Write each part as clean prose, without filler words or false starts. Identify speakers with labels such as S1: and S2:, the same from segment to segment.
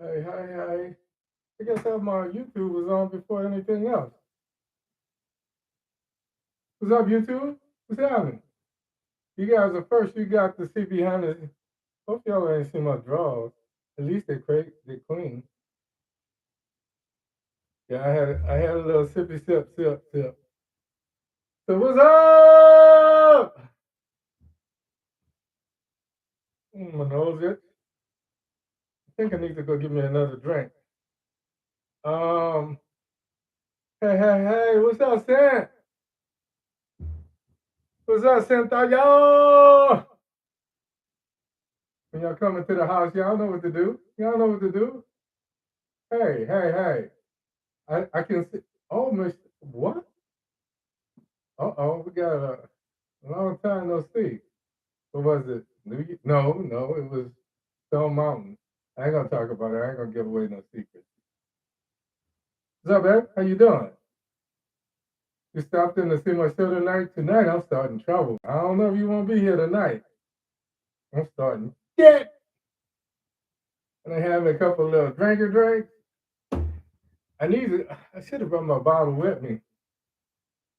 S1: Hey, hey, hey. I guess my YouTube was on before anything else. What's up, YouTube? What's happening? You guys are first. You got to see behind the. Hope y'all ain't seen my drawers. At least they clean. Yeah, I had a little sippy sip. So what's up? My nose itch. I think I need to go get me another drink. Um. Hey. What's up, Sam? What's up, Santayo? When y'all coming to the house, y'all know what to do. Y'all know what to do. Hey. I can see. Oh, Miss, what? We got a long time no see. What was it? No, it was Stone Mountain. I ain't gonna talk about it. I ain't gonna give away no secrets. What's up, man? How you doing? You stopped in to see my show tonight? Tonight, I'm starting trouble. I don't know if you want to be here tonight. I'm starting get. And I have a couple of little drinks. I should have brought my bottle with me,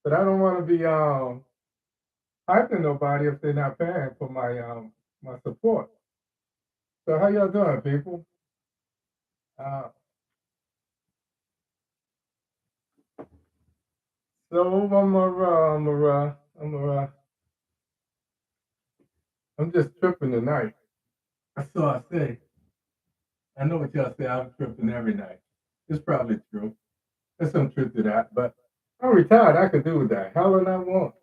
S1: but I don't want to be hyping nobody if they're not paying for my support. So how y'all doing, people? Uh, so I'm just tripping tonight. That's all I say. I know what y'all say. I'm tripping every night. It's probably true. There's some truth to that, but I'm retired. I could do with that. Hell and I want.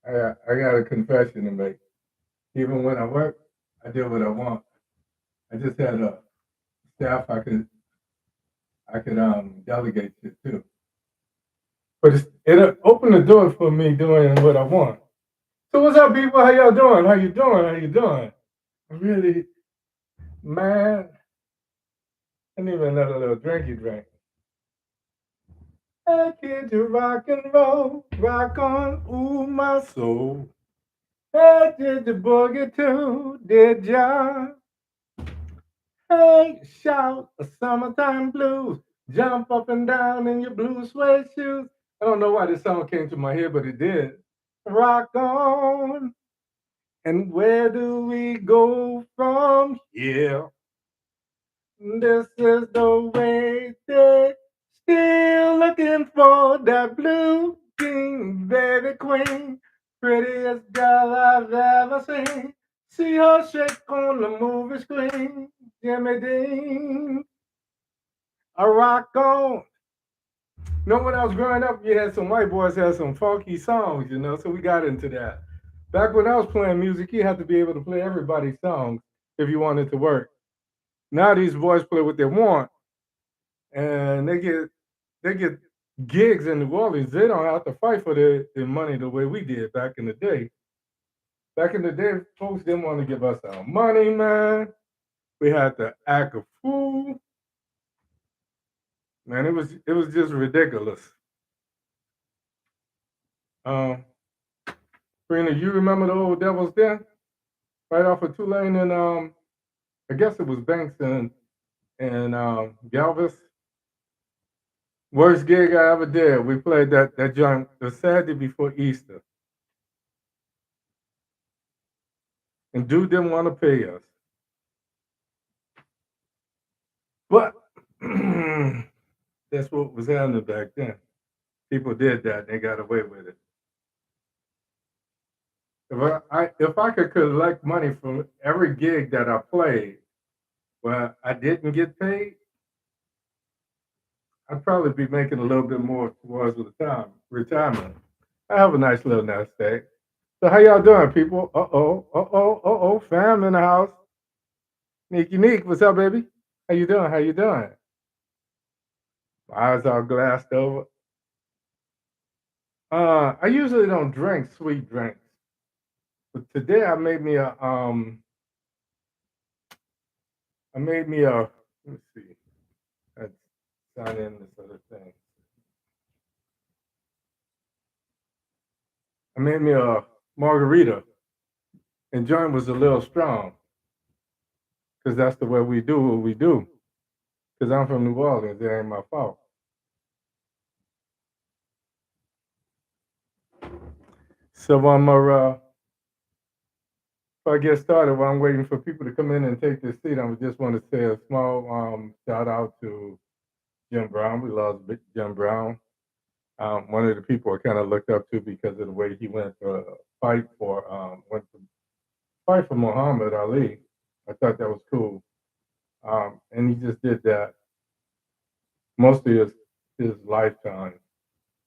S1: I got a confession to make. Even when I work, I do what I want. I just had a staff I could delegate to too. But it opened the door for me doing what I want. So what's up, people? How y'all doing? How you doing? I'm really, man. I need another little drinky drink. I get to rock and roll, rock on, ooh my soul. I did the boogie too, did ya? Hey, shout the summertime blues, jump up and down in your blue suede shoes. I don't know why this song came to my head, but it did. Rock on. And where do we go from here? This is the way they still looking for that blue jean baby queen. Prettiest girl I've ever seen. See her shake on the movie screen. Jimmy Dean, a rock on. You know, when I was growing up, you had some white boys had some funky songs, so we got into that. Back when I was playing music, you had to be able to play everybody's songs if you wanted to work. Now these boys play what they want, and they get gigs in New Orleans. They don't have to fight for their money the way we did back in the day. Back in the day, folks didn't want to give us our money, man. We had to act a fool, man. It was just ridiculous. Um, Karina, you remember the old Devil's Den right off of Tulane and I guess it was Banks and Galvez. Worst gig I ever did. We played that joint the Saturday before Easter, and dude didn't want to pay us, but that's what was happening back then. People did that; and they got away with it. If I could collect money from every gig that I played where I didn't get paid, I'd probably be making a little bit more towards the time retirement. I have a nice little nest egg. So how y'all doing, people? Fam in the house. Neek, what's up, baby? How you doing? My eyes all glassed over. I usually don't drink sweet drinks, but today I made me a. Let me see. Let's sign in this other thing. I made me a margarita, and joint was a little strong because that's the way we do what we do. Because I'm from New Orleans, it ain't my fault. So if I get started, while I'm waiting for people to come in and take their seat, I just want to say a small shout out to Jim Brown. We lost Jim Brown. One of the people I kind of looked up to because of the way he went to fight for Muhammad Ali. I thought that was cool, and he just did that most of his lifetime.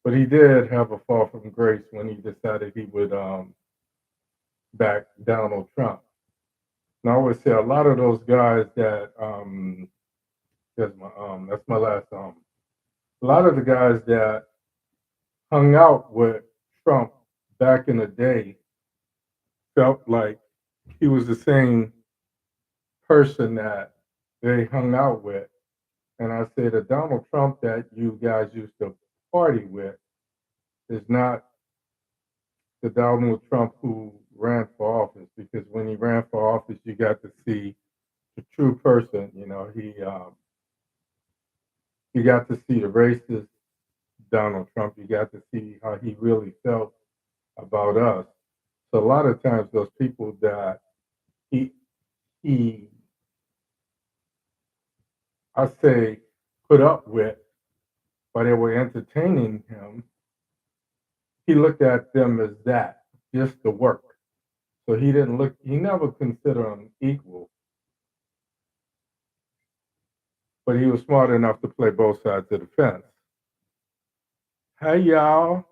S1: But he did have a fall from grace when he decided he would back Donald Trump. And I always say a lot of those guys that that's my last a lot of the guys that hung out with Trump back in the day felt like he was the same person that they hung out with. And I say the Donald Trump that you guys used to party with is not the Donald Trump who ran for office, because when he ran for office, you got to see the true person. You know, you got to see the racist Donald Trump. You got to see how he really felt about us. So a lot of times, those people that he he I say put up with, but they were entertaining him, he looked at them as that, just the work. So he never considered them equal, but he was smart enough to play both sides of the fence. Hey, y'all.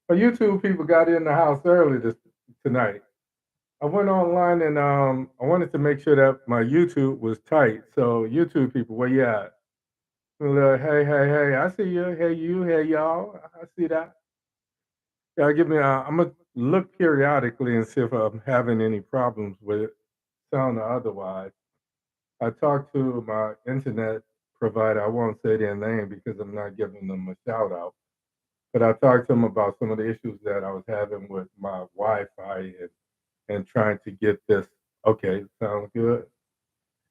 S1: Well, you two people got in the house early tonight. I went online and I wanted to make sure that my YouTube was tight. So YouTube people, where you at? Hey, hey, hey! I see you. Hey, you. Hey, y'all. I see that. Yeah, give me. I'm gonna look periodically and see if I'm having any problems with it, sound or otherwise. I talked to my internet provider. I won't say their name because I'm not giving them a shout out. But I talked to them about some of the issues that I was having with my Wi-Fi and trying to get this. Okay, sounds good.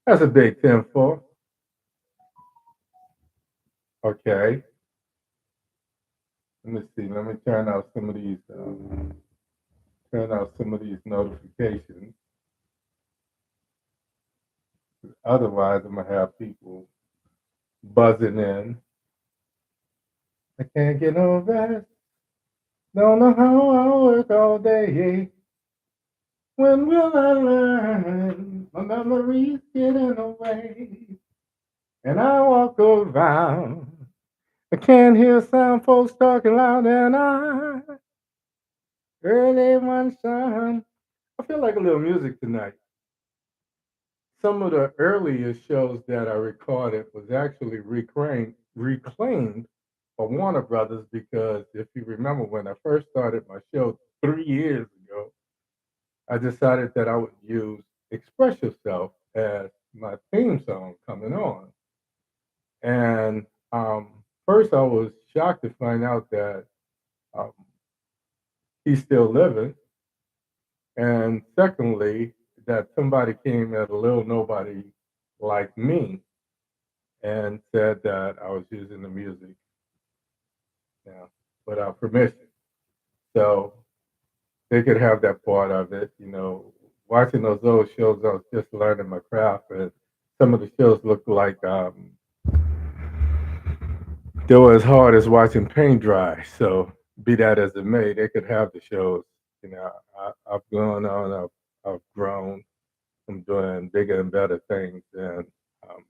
S1: That's a big 10 for. Okay, let me see. Let me turn out some of these notifications. Otherwise, I'm gonna have people buzzing in. I can't get no rest. Don't know how I work all day. When will I learn? My memories getting away. And I walk around. I can't hear some folks talking loud, and I early one sun. I feel like a little music tonight. Some of the earliest shows that I recorded was actually reclaimed by Warner Brothers, because if you remember when I first started my show 3 years ago, I decided that I would use Express Yourself as my theme song coming on. And first, I was shocked to find out that um, he's still living. And secondly, that somebody came at a little nobody like me and said that I was using the music, you know, without permission. So they could have that part of it. You know, watching those old shows, I was just learning my craft, and some of the shows looked like they were as hard as watching paint dry. So be that as it may, they could have the shows. You know, I've gone on, I've grown. I'm doing bigger and better things, and um,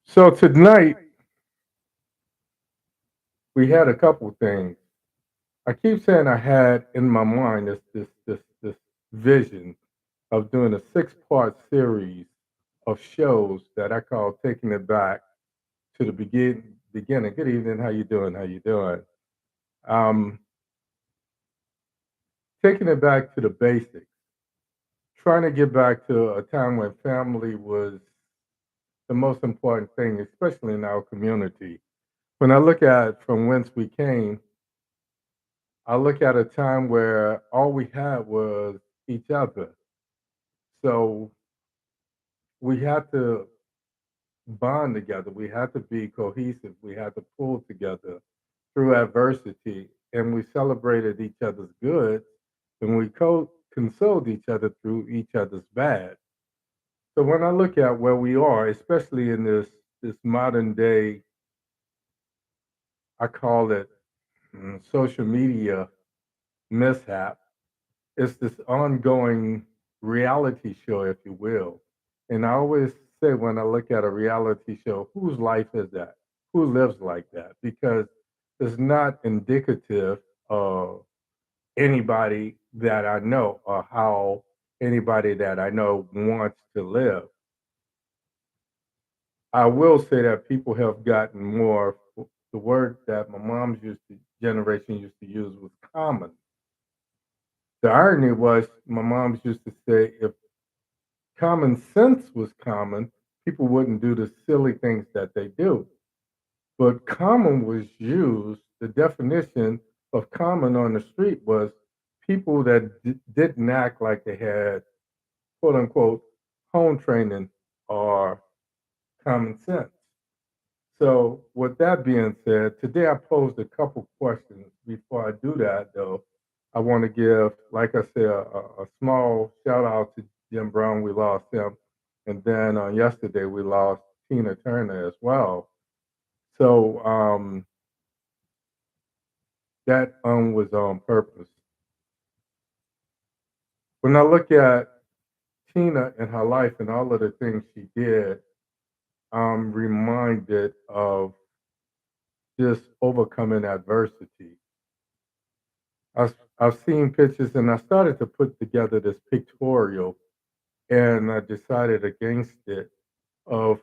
S1: so tonight we had a couple things. I keep saying I had in my mind this vision of doing a 6-part series of shows that I call "Taking It Back to the Beginning." Good evening. How you doing? How you doing? Um, taking it back to the basics, trying to get back to a time when family was the most important thing, especially in our community. When I look at from whence we came, I look at a time where all we had was each other. So we had to bond together. We had to be cohesive. We had to pull together through adversity, and we celebrated each other's goods, and we consoled each other through each other's bad. So when I look at where we are, especially in this modern day, I call it social media mishap. It's this ongoing reality show, if you will. And I always say when I look at a reality show, whose life is that? Who lives like that? Because it's not indicative of anybody that I know or how anybody that I know wants to live. I will say that people have gotten more. The word that my mom's generation used to use was common. The irony was my mom's used to say if common sense was common, people wouldn't do the silly things that they do. But common was used, the definition of common on the street was people that didn't act like they had quote unquote home training or common sense. So, with that being said, today I posed a couple questions. Before I do that, though, I want to give, like I said, a small shout out to Jim Brown. We lost him. And then yesterday we lost Tina Turner as well. So that was on purpose. When I look at Tina and her life and all of the things she did, I'm reminded of just overcoming adversity. I've seen pictures and I started to put together this pictorial and I decided against it of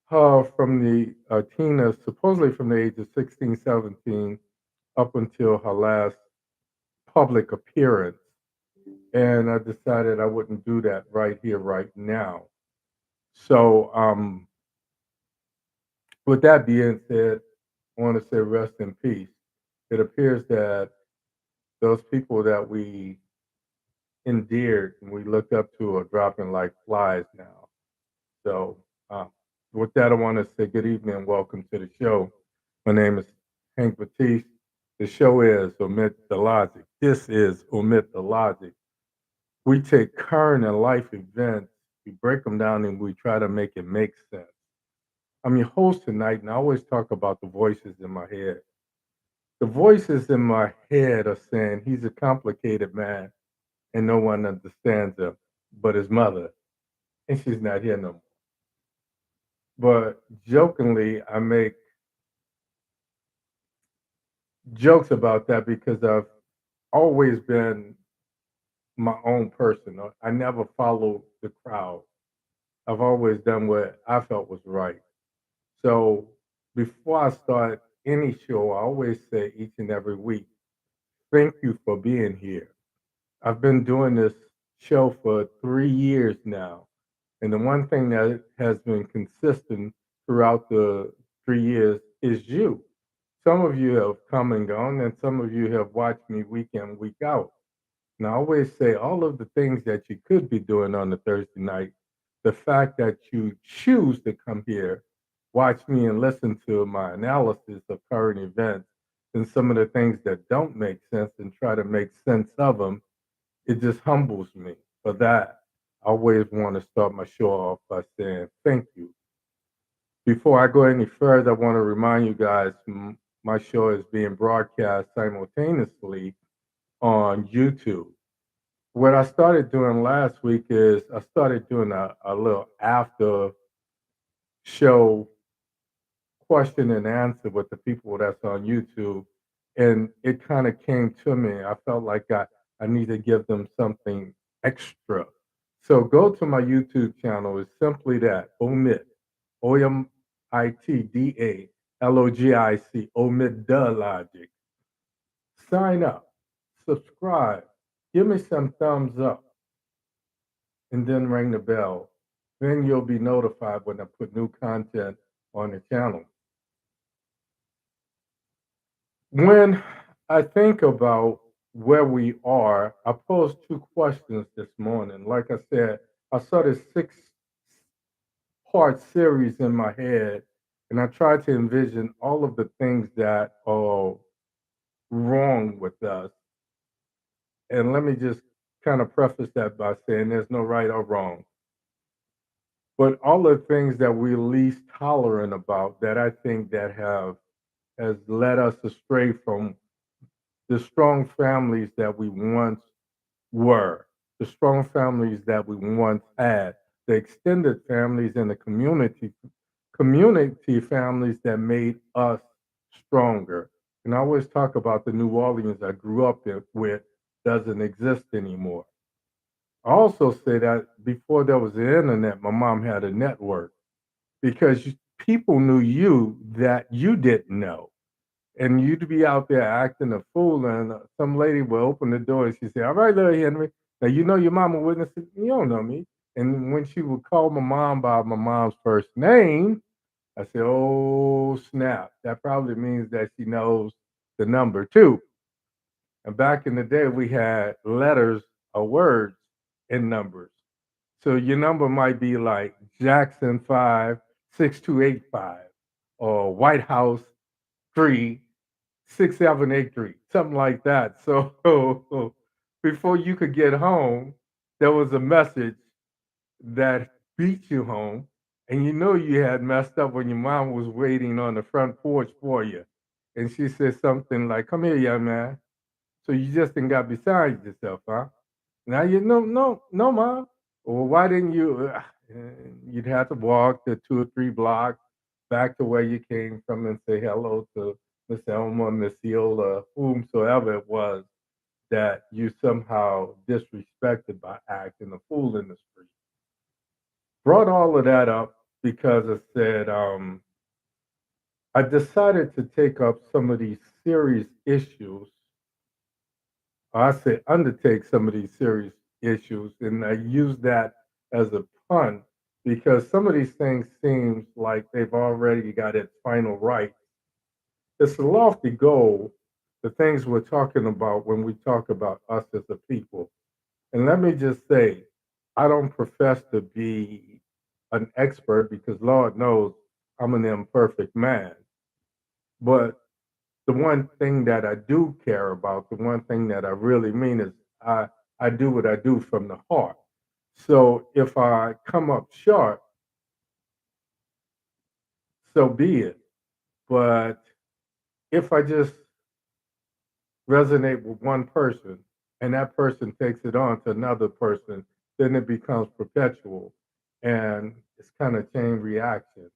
S1: her from the Tina, supposedly from the age of 16, 17, up until her last public appearance. And I decided I wouldn't do that right here, right now. So, with that being said, I want to say rest in peace. It appears that those people that we endeared and we looked up to are dropping like flies now. So, uh, with that, I want to say good evening and welcome to the show. My name is Hank Batiste. The show is Omit the Logic. This is Omit the Logic. We take current and life events, we break them down, and we try to make it make sense. I'm your host tonight, and I always talk about the voices in my head. The voices in my head are saying he's a complicated man and no one understands him but his mother, and she's not here no more. But jokingly, I make jokes about that because I've always been my own person. I never followed the crowd. I've always done what I felt was right. So before I start any show, I always say each and every week, thank you for being here. I've been doing this show for 3 years now. And the one thing that has been consistent throughout the 3 years is you. Some of you have come and gone, and some of you have watched me week in, week out. And I always say all of the things that you could be doing on a Thursday night, the fact that you choose to come here, watch me, and listen to my analysis of current events and some of the things that don't make sense and try to make sense of them, it just humbles me. For that, I always want to start my show off by saying thank you. Before I go any further, I want to remind you guys my show is being broadcast simultaneously on YouTube. What I started doing last week is I started doing a little after show question and answer with the people that's on YouTube. And it kind of came to me. I felt like I need to give them something extra. So go to my YouTube channel. It's simply that Omit, OMITdaLogic, Omit da Logic. Sign up, subscribe, give me some thumbs up, and then ring the bell. Then you'll be notified when I put new content on the channel. When I think about where we are, I posed two questions this morning. Like I said, I saw this six-part series in my head, and I tried to envision all of the things that are wrong with us. And let me just kind of preface that by saying there's no right or wrong, but all the things that we're least tolerant about that I think that have has led us astray from the strong families that we once were, the strong families that we once had, the extended families and the community families that made us stronger. And I always talk about the New Orleans I grew up with doesn't exist anymore. I also say that before there was the internet, my mom had a network because people knew you that you didn't know. And you'd be out there acting a fool, and some lady would open the door and she'd say, "All right, little Henry, now you know your mama witnessed. You don't know me." And when she would call my mom by my mom's first name, I said, "Oh, snap. That probably means that she knows the number too." And back in the day, we had letters or words in numbers. So your number might be like Jackson 56285 or White House 36783, something like that. So before you could get home, there was a message that beat you home. And you know you had messed up when your mom was waiting on the front porch for you. And she said something like, "Come here, young man." So you just didn't got beside yourself, huh? Now you know, no, no, mom. Well, why didn't you? You'd have to walk the 2 or 3 blocks back to where you came from and say hello to Miss Elma, Miss Eola, whomsoever it was that you somehow disrespected by acting a fool in the street. Brought all of that up because I said I decided to take up some of these serious issues. I say undertake some of these serious issues, and I use that as a pun because some of these things seems like they've already got its final right. It's a lofty goal, the things we're talking about when we talk about us as a people. And let me just say, I don't profess to be an expert because Lord knows I'm an imperfect man. But the one thing that I do care about, the one thing that I really mean is I I do what I do from the heart. So if I come up short, so be it. But if I just resonate with one person and that person takes it on to another person, then it becomes perpetual and it's kind of chain reaction.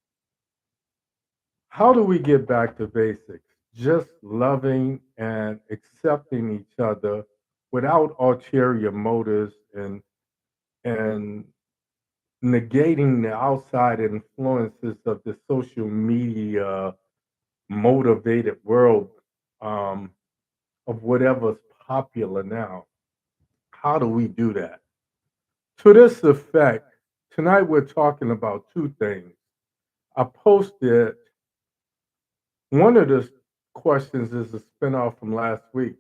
S1: How do we get back to basics? Just loving and accepting each other without ulterior motives and negating the outside influences of the social media motivated world um, of whatever's popular now. How do we do that? To this effect, tonight we're talking about two things. I posted one of the questions is a spinoff from last week.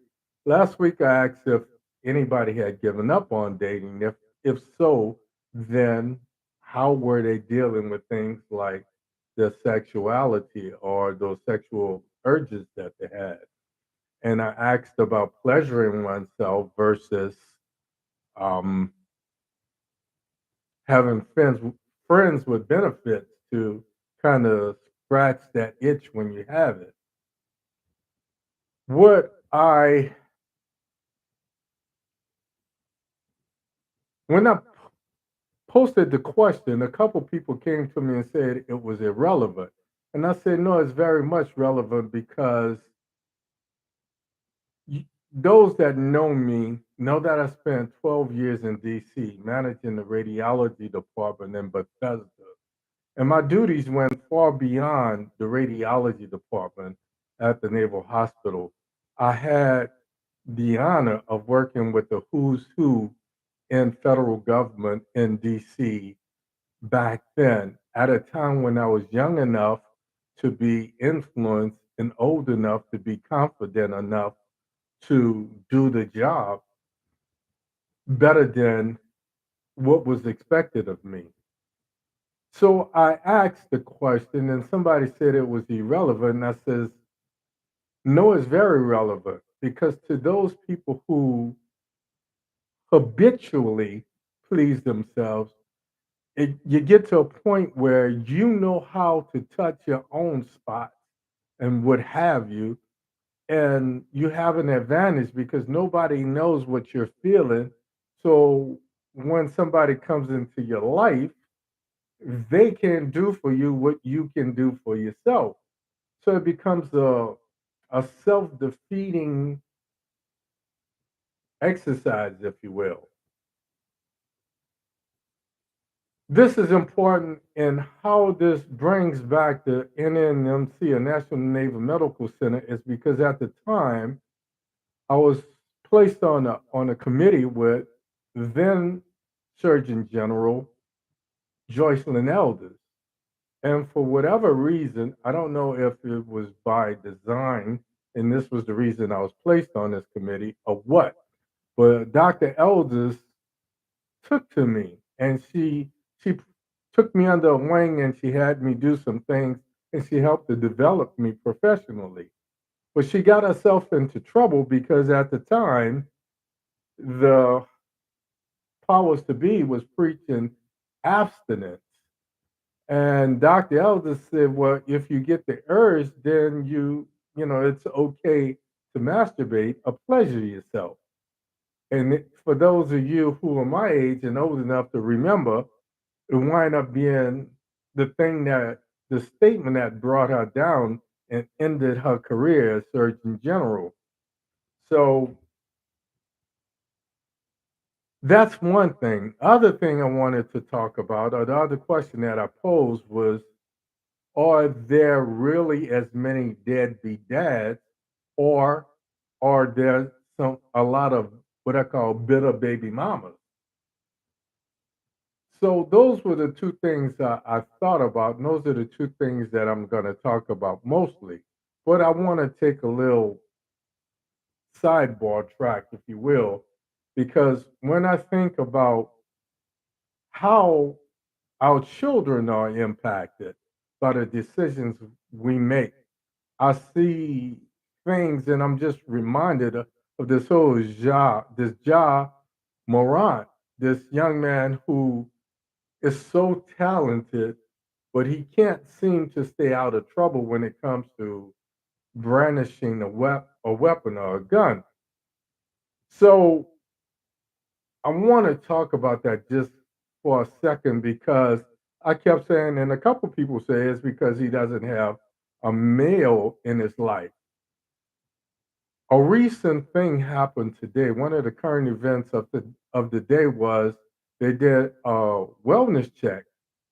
S1: Last week I asked if anybody had given up on dating. If so, then how were they dealing with things like their sexuality or those sexual urges that they had? And I asked about pleasuring oneself versus um, having friends with benefits to kind of scratch that itch when you have it. What I when I posted the question, a couple people came to me and said it was irrelevant. And I said, no, it's very much relevant because those that know me know that I spent 12 years in DC managing the radiology department in Bethesda. And my duties went far beyond the radiology department at the Naval Hospital. I had the honor of working with the who's who in federal government in DC back then, at a time when I was young enough to be influenced and old enough to be confident enough to do the job better than what was expected of me. So I asked the question, and somebody said it was irrelevant. And I says, no, it's very relevant because to those people who habitually please themselves, you get to a point where you know how to touch your own spot and what have you, and you have an advantage because nobody knows what you're feeling. So when somebody comes into your life, they can do for you what you can do for yourself. So it becomes a self-defeating exercise, if you will. This is important in how this brings back the NNMC, a National Naval Medical Center, is because at the time I was placed on a committee with then Surgeon General Joycelyn Elders. And for whatever reason, I don't know if it was by design, and this was the reason I was placed on this committee, or what, but Dr. Elders took to me, and she took me under a wing, and she had me do some things, and she helped to develop me professionally. But she got herself into trouble because at the time the powers to be was preaching abstinence. And Dr. Elder said, well, if you get the urge, then it's okay to masturbate or pleasure yourself. And for those of you who are my age and old enough to remember, it wind up being the statement that brought her down and ended her career as Surgeon General. So that's one thing. Other thing I wanted to talk about, or the other question that I posed was, are there really as many deadbeat dads, or are there a lot of what I call bitter baby mamas? So those were the two things I thought about, and those are the two things that I'm going to talk about mostly. But I want to take a little sidebar track, if you will, because when I think about how our children are impacted by the decisions we make, I see things, and I'm just reminded of this Ja Morant, this young man who is so talented, but he can't seem to stay out of trouble when it comes to brandishing a weapon or a gun. So I want to talk about that just for a second because I kept saying, and a couple people say it's because he doesn't have a male in his life. A recent thing happened today. One of the current events of the day was they did a wellness check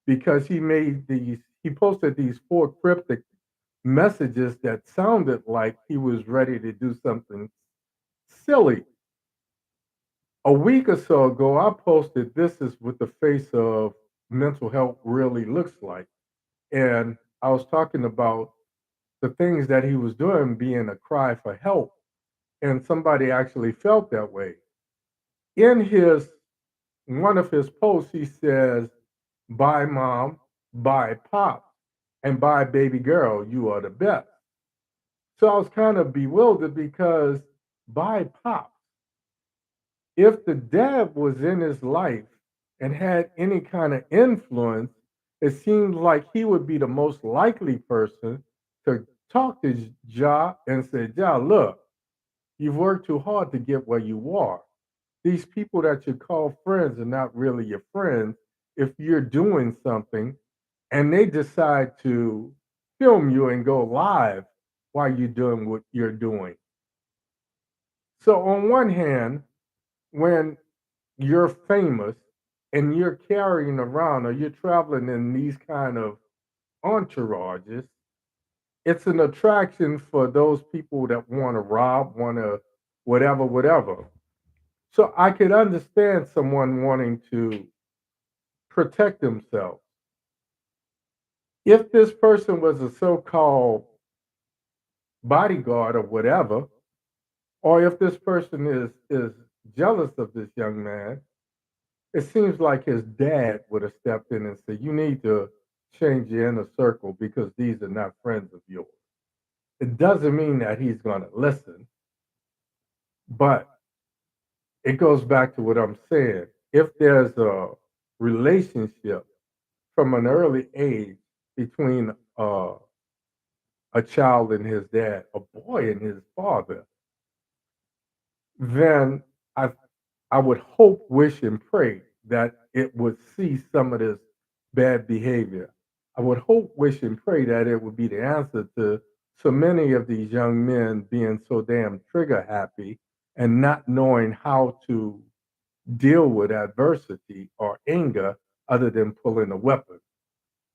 S1: because he posted these four cryptic messages that sounded like he was ready to do something silly. A week or so ago, I posted, this is what the face of mental health really looks like. And I was talking about the things that he was doing being a cry for help. And somebody actually felt that way. In his one of his posts, he says, bye mom, bye pop, and bye baby girl, you are the best. So I was kind of bewildered because bye pop, if the dad was in his life and had any kind of influence, it seemed like he would be the most likely person to talk to Ja and say, Ja, look, you've worked too hard to get where you are. These people that you call friends are not really your friends if you're doing something and they decide to film you and go live while you're doing what you're doing. So, on one hand, when you're famous and you're carrying around or you're traveling in these kind of entourages, it's an attraction for those people that want to rob, want to whatever, whatever. So I could understand someone wanting to protect themselves. If this person was a so called bodyguard or whatever, Or if this person is jealous of this young man, it seems like his dad would have stepped in and said, "You need to change your inner circle because these are not friends of yours." It doesn't mean that he's going to listen, but it goes back to what I'm saying. If there's a relationship from an early age between a child and his dad, a boy and his father, then I I would hope, wish, and pray that it would see some of this bad behavior. I would hope, wish, and pray that it would be the answer to so many of these young men being so damn trigger happy and not knowing how to deal with adversity or anger other than pulling a weapon.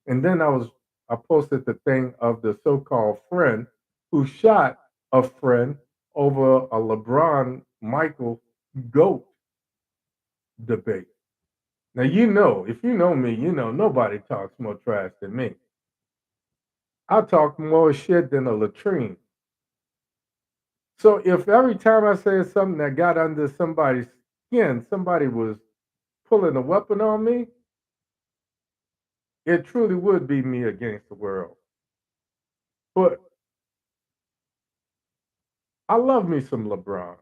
S1: And then I posted the thing of the so-called friend who shot a friend over a LeBron Michael GOAT debate. Now if you know me, you know nobody talks more trash than me. I talk more shit than a latrine. So if every time I say something that got under somebody's skin, somebody was pulling a weapon on me, it truly would be me against the world. But I love me some LeBron.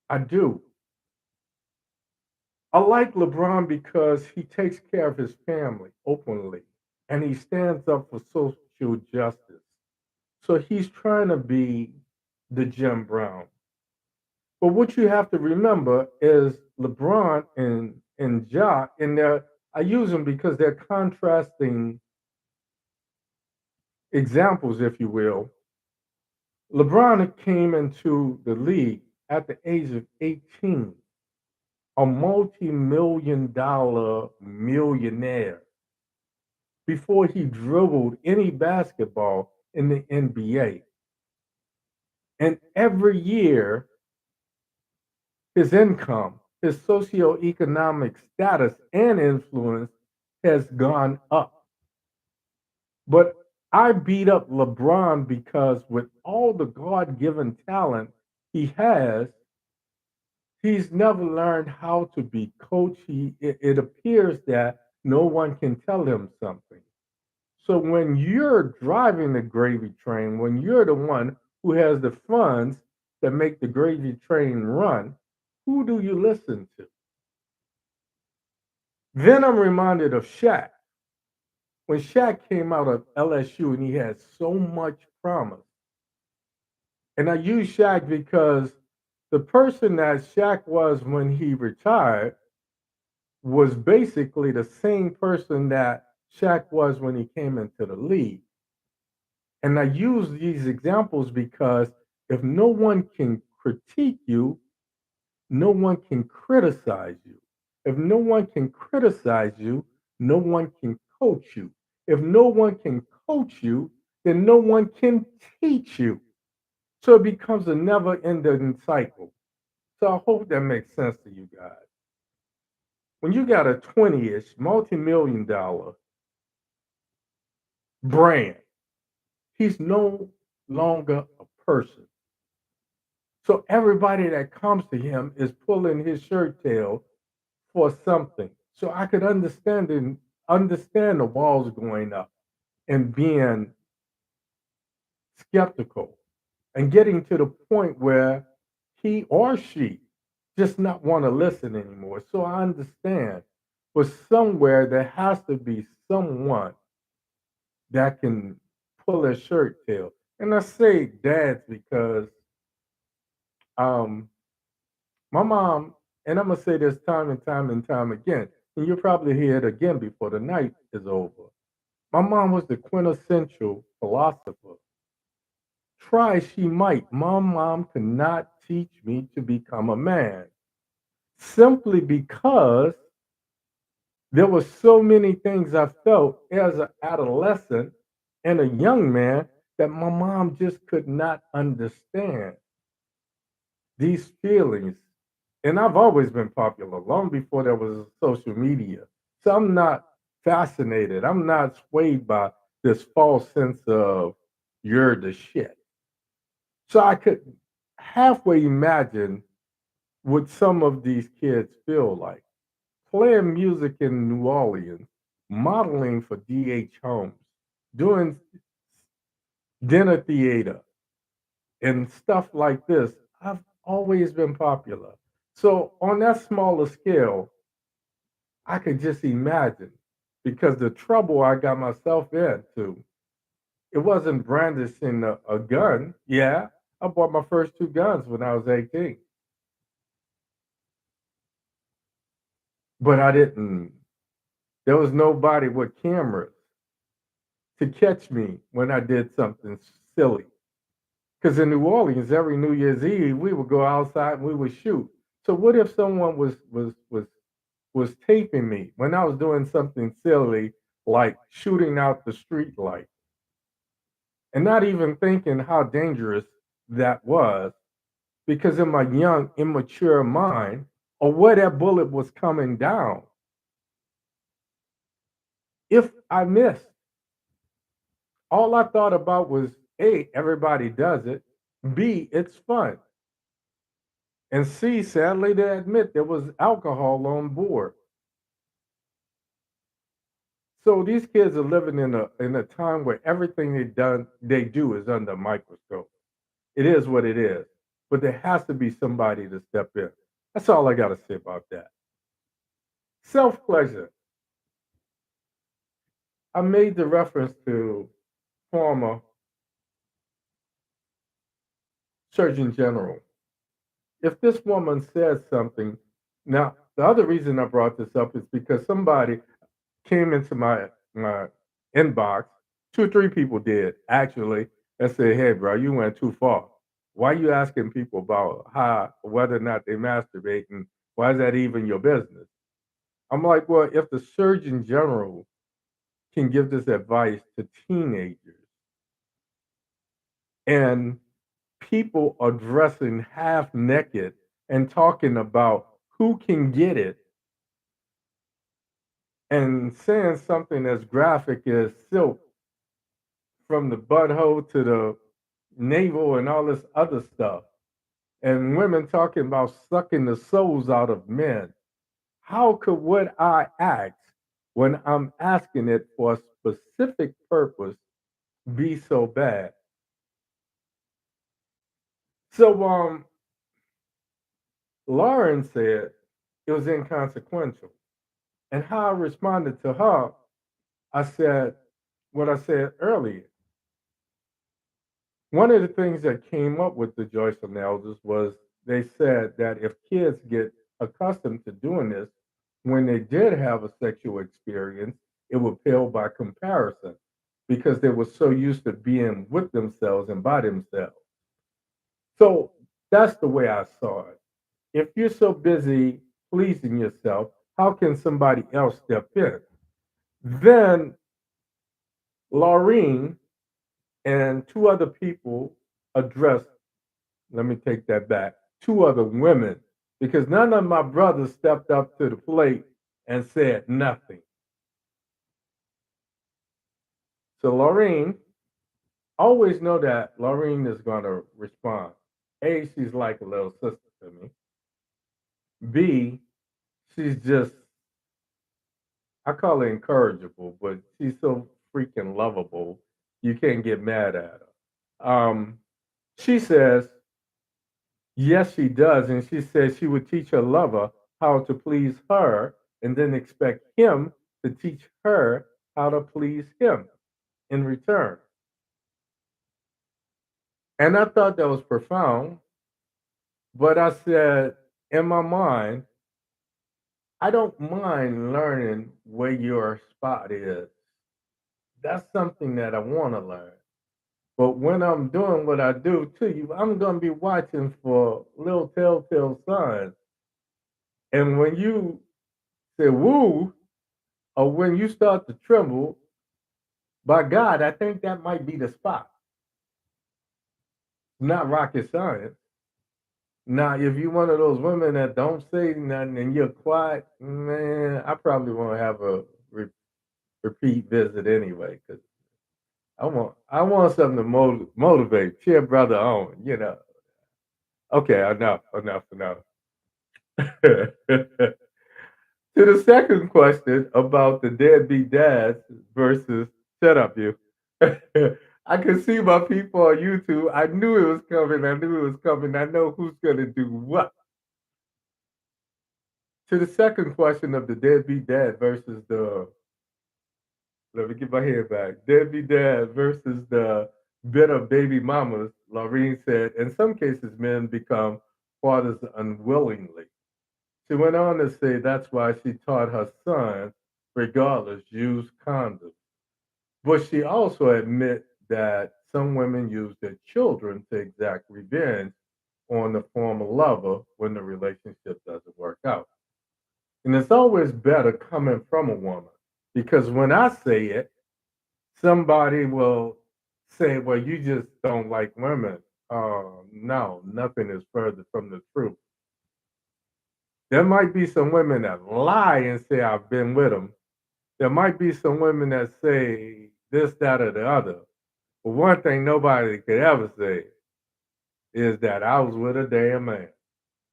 S1: I do. I like LeBron because he takes care of his family openly and he stands up for social justice. So he's trying to be the Jim Brown. But what you have to remember is LeBron and Ja, and I use them because they're contrasting examples, if you will. LeBron came into the league at the age of 18, a multi-million dollar millionaire before he dribbled any basketball in the NBA. And every year, his income, his socioeconomic status and influence has gone up. But I beat up LeBron because with all the God given talent he has, he's never learned how to be coached. It appears that no one can tell him something. So when you're driving the gravy train, when you're the one who has the funds that make the gravy train run, who do you listen to? Then I'm reminded of Shaq. When Shaq came out of LSU and he had so much promise. And I use Shaq because the person that Shaq was when he retired was basically the same person that Shaq was when he came into the league. And I use these examples because if no one can critique you, no one can criticize you. If no one can criticize you, no one can coach you. If no one can coach you, then no one can teach you. So it becomes a never ending cycle. So I hope that makes sense to you guys. When you got a 20-ish multi-million dollar brand, he's no longer a person. So everybody that comes to him is pulling his shirt tail for something. So I could understand the walls going up and being skeptical and getting to the point where he or she just not want to listen anymore. So I understand. But somewhere there has to be someone that can pull a shirt tail. And I say dads because um my mom, and I'm gonna say this time and time and time again, and you'll probably hear it again before the night is over. My mom was the quintessential philosopher. Try as she might, my mom could not teach me to become a man simply because there were so many things I felt as an adolescent and a young man that my mom just could not understand these feelings. And I've always been popular, long before there was social media. So I'm not fascinated. I'm not swayed by this false sense of you're the shit. So I could halfway imagine what some of these kids feel like. Playing music in New Orleans, modeling for D.H. Holmes, doing dinner theater and stuff like this. I've always been popular. So on that smaller scale, I could just imagine because the trouble I got myself into, it wasn't brandishing a gun. Yeah, I bought my first two guns when I was 18, but I didn't. There was nobody with cameras to catch me when I did something silly. Because in New Orleans, every New Year's Eve, we would go outside and we would shoot. So what if someone was taping me when I was doing something silly like shooting out the street light and not even thinking how dangerous that was because in my young, immature mind, or where that bullet was coming down, if I missed, all I thought about was A, everybody does it, B, it's fun. And C, sadly to admit, there was alcohol on board. So these kids are living in a time where everything they do is under a microscope. It is what it is. But there has to be somebody to step in. That's all I gotta say about that. Self pleasure. I made the reference to former Surgeon General. If this woman says something, now the other reason I brought this up is because somebody came into my inbox. Two or three people did actually, and said, "Hey, bro, you went too far. Why you asking people about how whether or not they masturbate, and why is that even your business?" I'm like, well, if the Surgeon General can give this advice to teenagers, and people are dressing half naked and talking about who can get it, and saying something as graphic as silk from the butthole to the navel and all this other stuff, and women talking about sucking the souls out of men. How could what I ask when I'm asking it for a specific purpose be so bad? So Lauren said it was inconsequential. And how I responded to her, I said what I said earlier. One of the things that came up with the Joycelyn elders was they said that if kids get accustomed to doing this, when they did have a sexual experience, it would pale by comparison because they were so used to being with themselves and by themselves. So that's the way I saw it. If you're so busy pleasing yourself, how can somebody else step in? Then Laureen and two other people addressed, let me take that back, two other women, because none of my brothers stepped up to the plate and said nothing. So Laureen, always know that Laureen is going to respond. A, she's like a little sister to me. B, she's just, I call her incorrigible, but she's so freaking lovable, you can't get mad at her. She says, yes, she does. And she says she would teach her lover how to please her and then expect him to teach her how to please him in return. And I thought that was profound, but I said, in my mind, I don't mind learning where your spot is. That's something that I want to learn. But when I'm doing what I do to you, I'm going to be watching for little telltale signs. And when you say woo, or when you start to tremble, by God, I think that might be the spot. Not rocket science. Now, if you're one of those women that don't say nothing and you're quiet, man, I probably won't have a repeat visit anyway, because I want something to motivate, cheer brother on, Okay, enough. To the second question about the deadbeat dads versus shut up, you. I could see my people on YouTube. I knew it was coming. I knew it was coming. I know who's going to do what. To the second question of the deadbeat dad versus the, let me get my head back, deadbeat dad versus the bitter baby mamas, Laureen said, in some cases, men become fathers unwillingly. She went on to say that's why she taught her son, regardless, use condoms. But she also admit that some women use their children to exact revenge on the former lover when the relationship doesn't work out. And it's always better coming from a woman because when I say it, somebody will say, well, you just don't like women. No, nothing is further from the truth. There might be some women that lie and say I've been with them. There might be some women that say this, that, or the other. But one thing nobody could ever say is that I was with a damn man.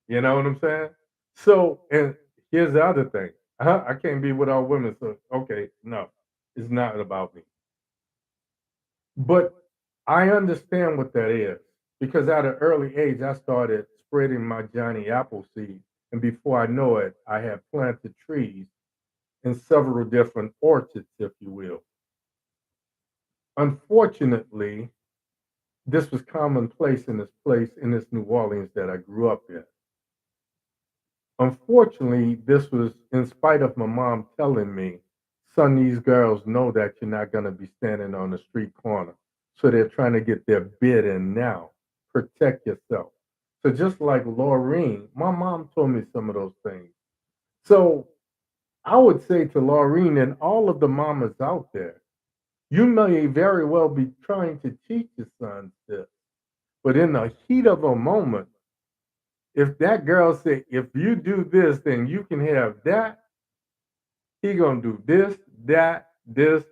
S1: You know what I'm saying? So, and here's the other thing. I can't be with all women. So, okay, no, it's not about me. But I understand what that is because at an early age, I started spreading my Johnny Appleseed. And before I know it, I had planted trees in several different orchards, if you will. Unfortunately, this was commonplace in this place in this New Orleans that I grew up in. Unfortunately, this was in spite of my mom telling me, son, these girls know that you're not going to be standing on the street corner. So they're trying to get their bid in now. Protect yourself. So just like Laureen, my mom told me some of those things. So I would say to Laureen and all of the mamas out there, you may very well be trying to teach your sons this, but in the heat of a moment, if that girl say, if you do this, then you can have that, he gonna do this, that, this.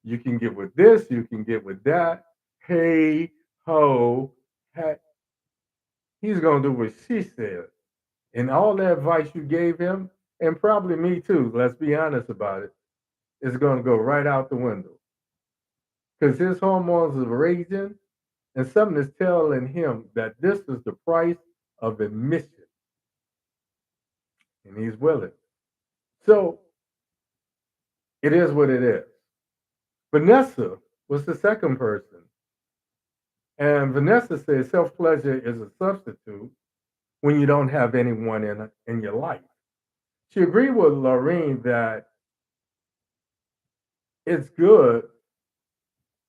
S1: You can get with this, you can get with that. Hey, ho, hey. He's gonna do what she said. And all the advice you gave him, and probably me too, let's be honest about it, is gonna go right out the window. Because his hormones are raging, and something is telling him that this is the price of admission, and he's willing. So it is what it is. Vanessa was the second person. And Vanessa says self pleasure is a substitute when you don't have anyone in your life. She agreed with Lorraine that it's good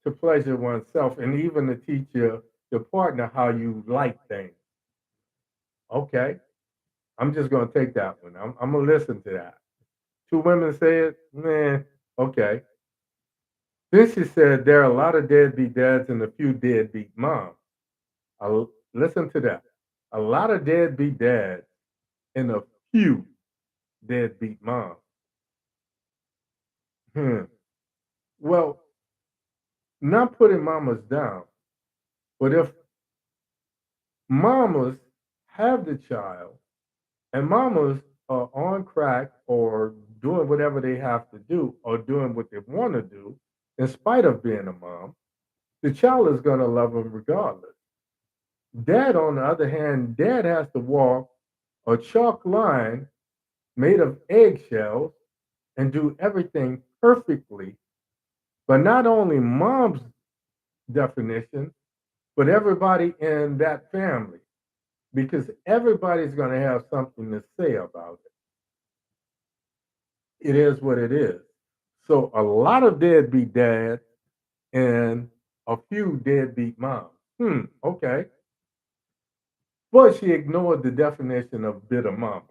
S1: to pleasure oneself and even to teach your partner how you like things. Okay, I'm just going to take that one. I'm going to listen to that. Two women say it, man, okay. Then she said there are a lot of deadbeat dads and a few deadbeat moms. Listen to that. A lot of deadbeat dads and a few deadbeat moms. Hmm. Well, not putting mamas down, but if mamas have the child and mamas are on crack or doing whatever they have to do or doing what they want to do, in spite of being a mom, the child is going to love them regardless. Dad, on the other hand, dad has to walk a chalk line made of eggshells and do everything perfectly. But not only mom's definition, but everybody in that family, because everybody's going to have something to say about it. It is what it is. So a lot of deadbeat dads and a few deadbeat moms. Okay. But she ignored the definition of bitter mama.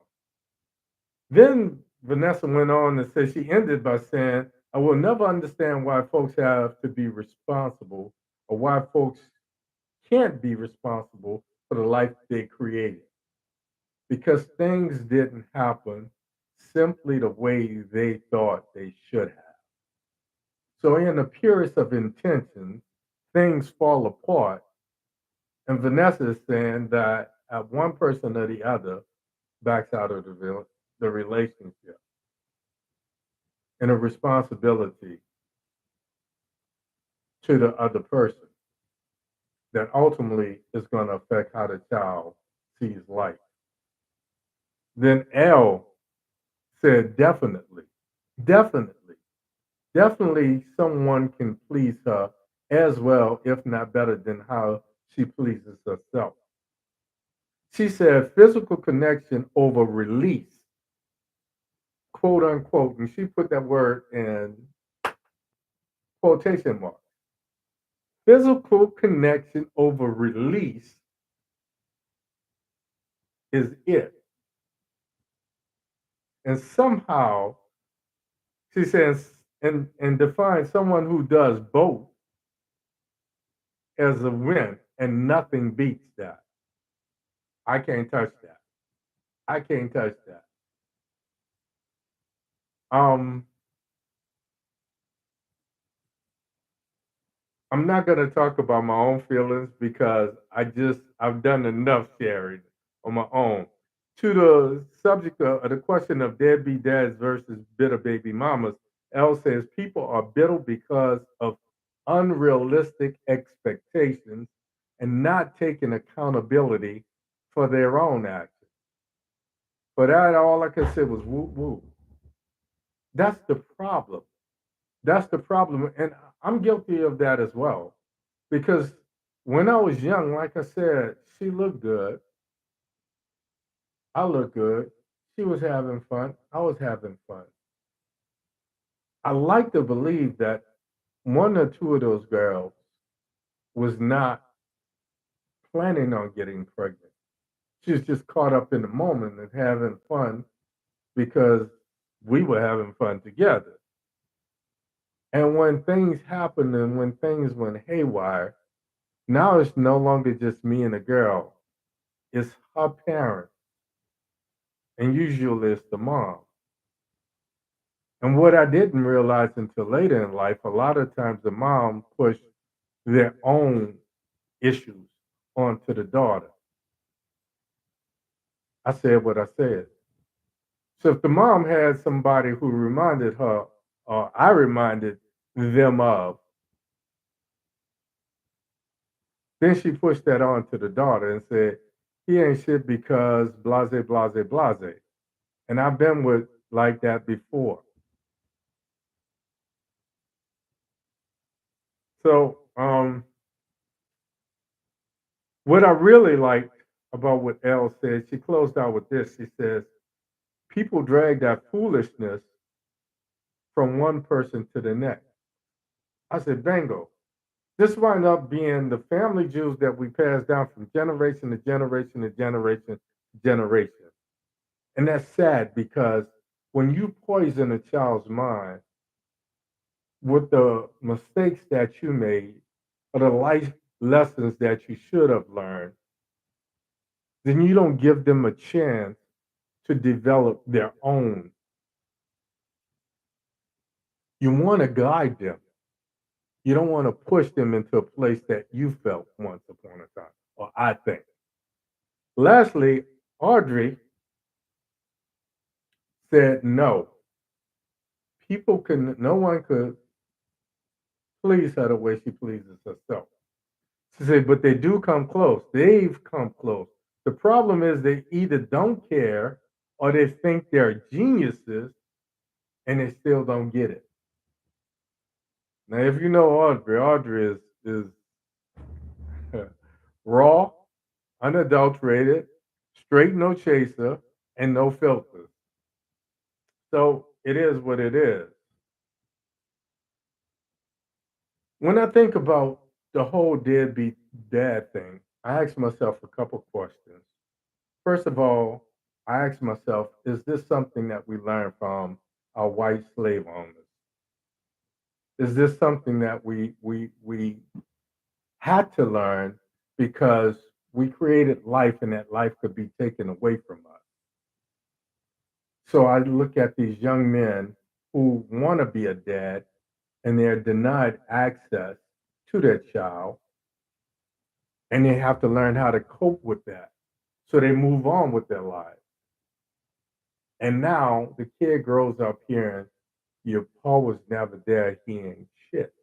S1: Then Vanessa went on and said she ended by saying, I will never understand why folks have to be responsible or why folks can't be responsible for the life they created because things didn't happen simply the way they thought they should have. So, in the purest of intentions, things fall apart. And Vanessa is saying that one person or the other backs out of the relationship, and a responsibility to the other person that ultimately is going to affect how the child sees life. Then L said, definitely, definitely, definitely someone can please her as well, if not better than how she pleases herself. She said, physical connection over release, quote unquote, and she put that word in quotation marks. Physical connection over release is it. And somehow, she says, and defines someone who does both as a win, and nothing beats that. I can't touch that. I can't touch that. Um, I'm not going to talk about my own feelings because I've done enough sharing on my own. To the subject of the question of deadbeat dads versus bitter baby mamas, L says people are bitter because of unrealistic expectations and not taking accountability for their own actions. For that, all I could say was whoop whoop. That's the problem. That's the problem. And I'm guilty of that as well. Because when I was young, like I said, she looked good. I looked good. She was having fun. I was having fun. I like to believe that one or two of those girls was not planning on getting pregnant. She was just caught up in the moment and having fun because we were having fun together. And when things happened and when things went haywire, now it's no longer just me and the girl, it's her parents, and usually it's the mom. And what I didn't realize until later in life, a lot of times the mom pushed their own issues onto the daughter. I said what I said. So if the mom had somebody who reminded her, or I reminded them of, then she pushed that on to the daughter and said, he ain't shit because blase, blase, blase. And I've been with like that before. So what I really liked about what Elle said, she closed out with this. She says, people drag that foolishness from one person to the next. I said, bingo. This wind up being the family jewels that we pass down from generation to generation to generation to generation. And that's sad because when you poison a child's mind with the mistakes that you made or the life lessons that you should have learned, then you don't give them a chance to develop their own. You want to guide them. You don't want to push them into a place that you felt once upon a time, or I think. Lastly, Audrey said no. No one could please her the way she pleases herself. She said, but they do come close. They've come close. The problem is they either don't care or they think they're geniuses and they still don't get it. Now, if you know Audrey, Audrey is raw, unadulterated, straight no chaser, and no filters. So it is what it is. When I think about the whole deadbeat dad thing, I ask myself a couple questions. First of all, I ask myself, is this something that we learn from our white slave owners? Is this something that we had to learn because we created life and that life could be taken away from us? So I look at these young men who want to be a dad and they're denied access to their child and they have to learn how to cope with that. So they move on with their lives. And now the kid grows up hearing your pa was never there, he ain't shit.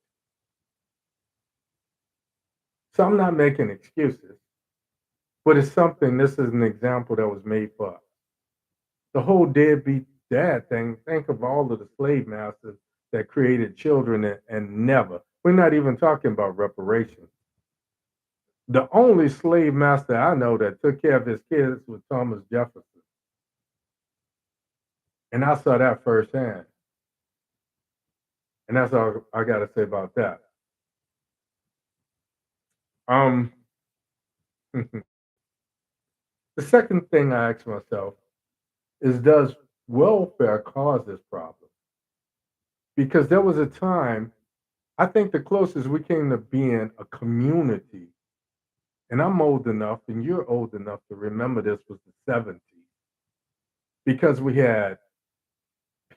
S1: So I'm not making excuses, but it's something, this is an example that was made for us. The whole deadbeat dad thing, think of all of the slave masters that created children and never. We're not even talking about reparations. The only slave master I know that took care of his kids was Thomas Jefferson. And I saw that firsthand. And that's all I got to say about that. Um, the second thing I ask myself is, does welfare cause this problem? Because there was a time, I think the closest we came to being a community, and I'm old enough and you're old enough to remember this, was the 70s. Because we had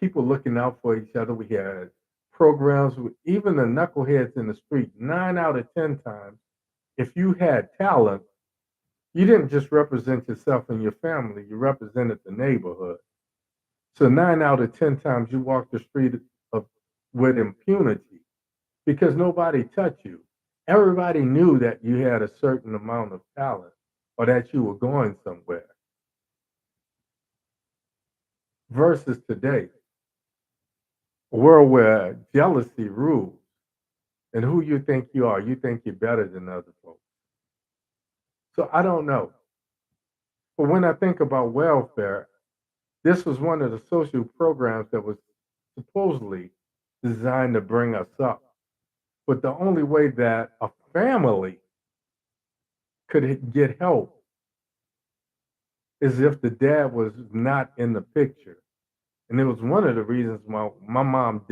S1: people looking out for each other. We had programs with even the knuckleheads in the street. 9 out of 10 times, if you had talent, you didn't just represent yourself and your family, you represented the neighborhood. So 9 out of 10 times you walked the street of, with impunity because nobody touched you. Everybody knew that you had a certain amount of talent or that you were going somewhere. Versus today, a world where jealousy rules, and who you think you are, you think you're better than other folks. So I don't know. But when I think about welfare, this was one of the social programs that was supposedly designed to bring us up. But the only way that a family could get help is if the dad was not in the picture. And it was one of the reasons why my mom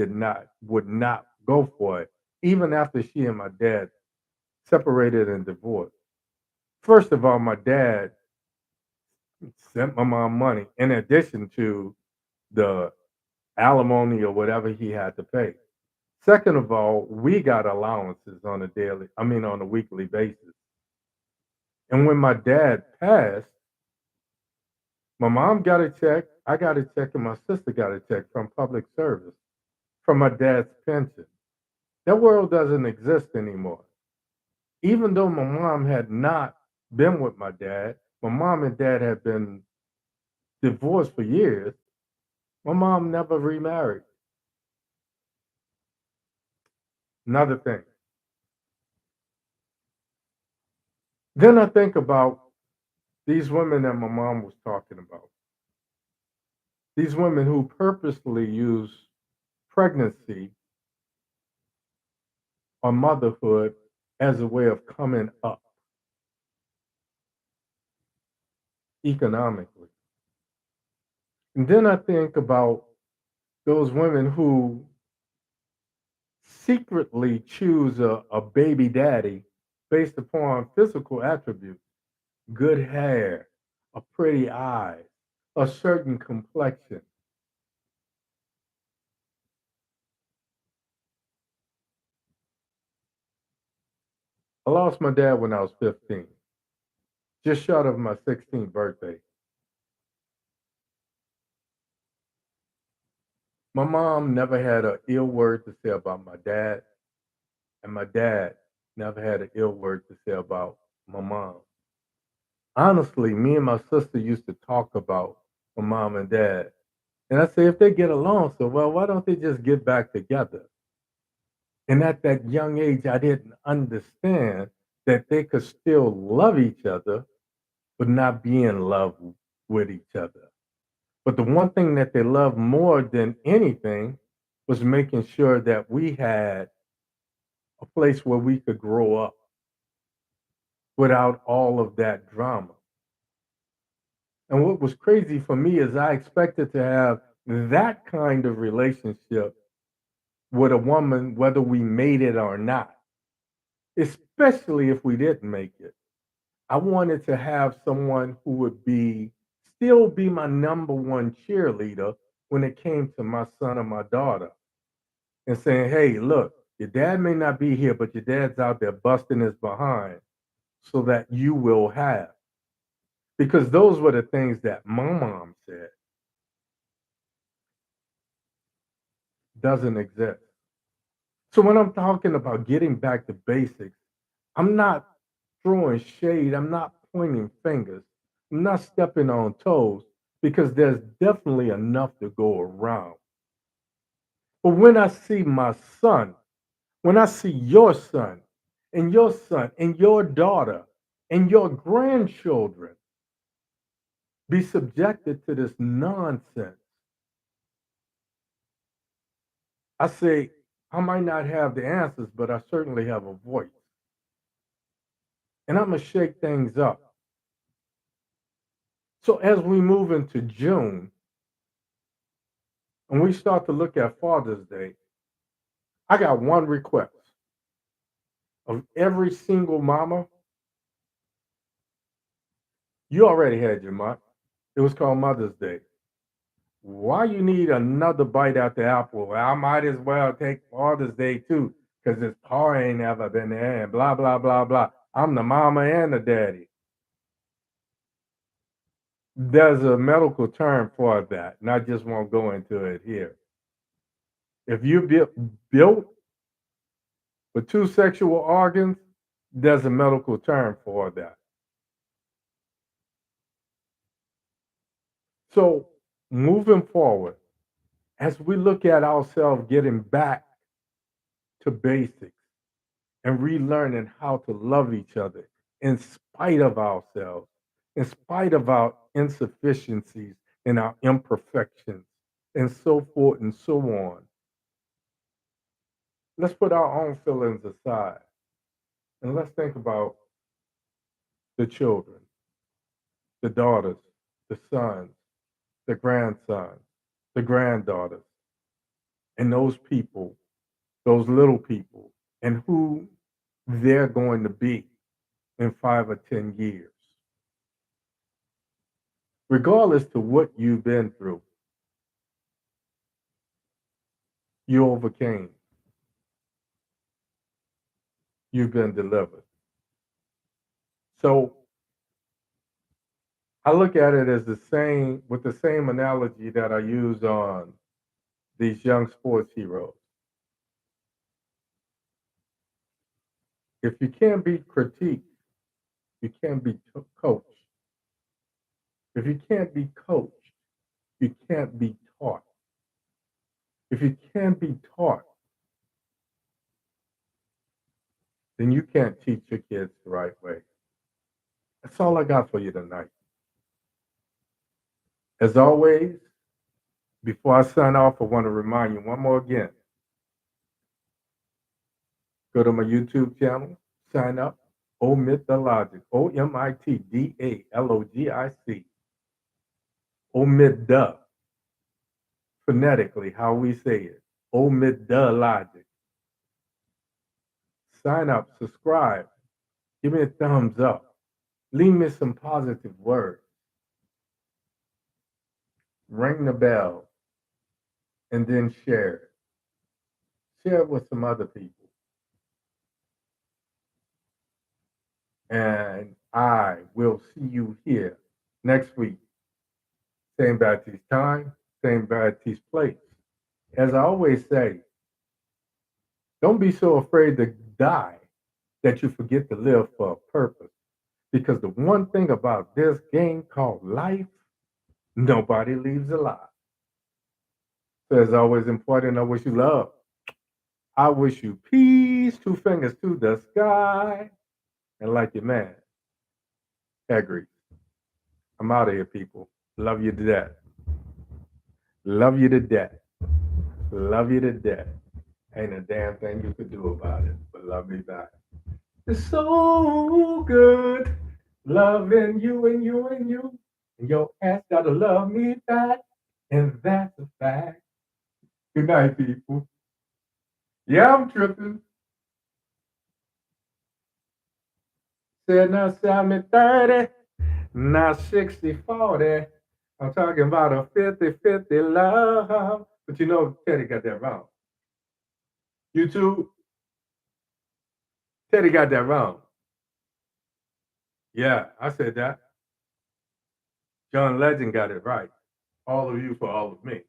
S1: would not go for it, even after she and my dad separated and divorced. First of all, my dad sent my mom money in addition to the alimony or whatever he had to pay. Second of all, we got allowances on a weekly basis. And when my dad passed, my mom got a check, I got a check, and my sister got a check from public service from my dad's pension. That world doesn't exist anymore. Even though my mom had not been with my mom and dad had been divorced for years. My mom never remarried. Another thing. Then I think about these women that my mom was talking about. These women who purposely use pregnancy or motherhood as a way of coming up economically. And then I think about those women who secretly choose a baby daddy based upon physical attributes, good hair, a pretty eye, a certain complexion. I lost my dad when I was 15, just short of my 16th birthday. My mom never had an ill word to say about my dad, and my dad never had an ill word to say about my mom. Honestly, me and my sister used to talk about my mom and dad. And I say, if they get along so well, why don't they just get back together? And at that young age, I didn't understand that they could still love each other, but not be in love with each other. But the one thing that they loved more than anything was making sure that we had a place where we could grow up without all of that drama. And what was crazy for me is I expected to have that kind of relationship with a woman, whether we made it or not, especially if we didn't make it. I wanted to have someone who would still be my number one cheerleader when it came to my son or my daughter and saying, hey, look, your dad may not be here, but your dad's out there busting his behind so that you will have. because those were the things that my mom said doesn't exist. So when I'm talking about getting back to basics, I'm not throwing shade, I'm not pointing fingers, I'm not stepping on toes because there's definitely enough to go around. But when I see my son, when I see your son and your son and your daughter and your grandchildren be subjected to this nonsense, I say, I might not have the answers, but I certainly have a voice. And I'm going to shake things up. So as we move into June and we start to look at Father's Day, I got one request of every single mama. You already had your month. It was called Mother's Day. Why you need another bite at the apple? Well, I might as well take Father's Day too, because his pa ain't ever been there and blah, blah, blah, blah. I'm the mama and the daddy. There's a medical term for that, and I just won't go into it here. If you built with two sexual organs, there's a medical term for that. So moving forward, as we look at ourselves getting back to basics and relearning how to love each other in spite of ourselves, in spite of our insufficiencies and our imperfections, and so forth and so on, let's put our own feelings aside and let's think about the children, the daughters, the sons, the grandsons, the granddaughters, and those people, those little people, and who they're going to be in 5 or 10 years. Regardless to what you've been through, you overcame. You've been delivered. So I look at it as the same, with the same analogy that I use on these young sports heroes. If you can't be critiqued, you can't be coached. If you can't be coached, you can't be taught. If you can't be taught, then you can't teach your kids the right way. That's all I got for you tonight. As always, before I sign off, I want to remind you one more again. Go to my YouTube channel, sign up, Omit the Logic, OMITdaLogic. Omit the, phonetically, how we say it. Omit the Logic. Sign up, subscribe, give me a thumbs up, leave me some positive words, ring the bell, and then share it. Share it with some other people. And I will see you here next week. Same Baptist time, same Baptist place. As I always say, don't be so afraid to die that you forget to live for a purpose. Because the one thing about this game called life, nobody leaves alive. So as always important, I wish you love. I wish you peace, two fingers to the sky. And like your man, agree. I'm out of here, people. Love you to death. Love you to death. Love you to death. Ain't a damn thing you could do about it, but love me back. It's so good loving you and you and you. And your ass gotta love me back. And that's a fact. Good night, people. Yeah, I'm tripping. Said now 70-30, now 60-40. I'm talking about a 50-50 love. But you know, Teddy got that wrong. YouTube, Teddy got that wrong. Yeah, I said that. John Legend got it right. All of you for all of me.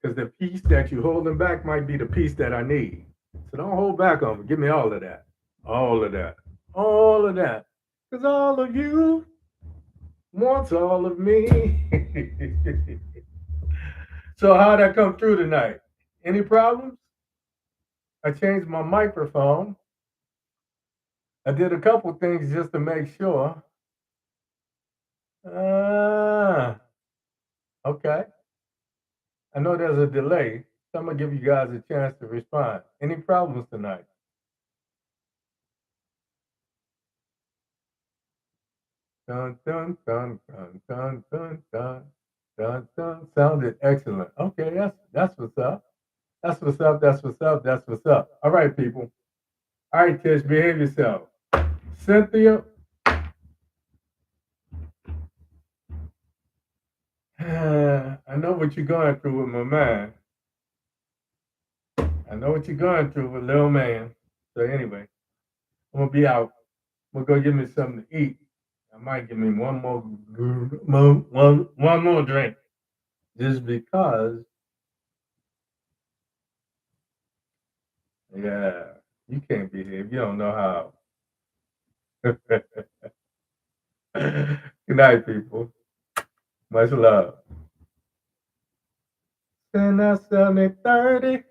S1: Because the piece that you're holding back might be the piece that I need. So don't hold back on me. Give me all of that. All of that. All of that. Because all of you wants all of me. So how'd that come through tonight? Any problems? I changed my microphone. I did a couple things just to make sure. Okay. I know there's a delay, so I'm gonna give you guys a chance to respond. Any problems tonight? Dun dun dun dun dun dun dun dun dun. Sounded excellent. Okay, that's what's up. That's what's up. That's what's up. That's what's up. All right, people. All right, Tish, behave yourself. Cynthia, I know what you're going through with my man. I know what you're going through with little man. So anyway, I'm gonna be out. I'm gonna go get me something to eat. I might give me one more drink, just because. Yeah, you can't behave. You don't know how. Good night, people. Much love. 10 30.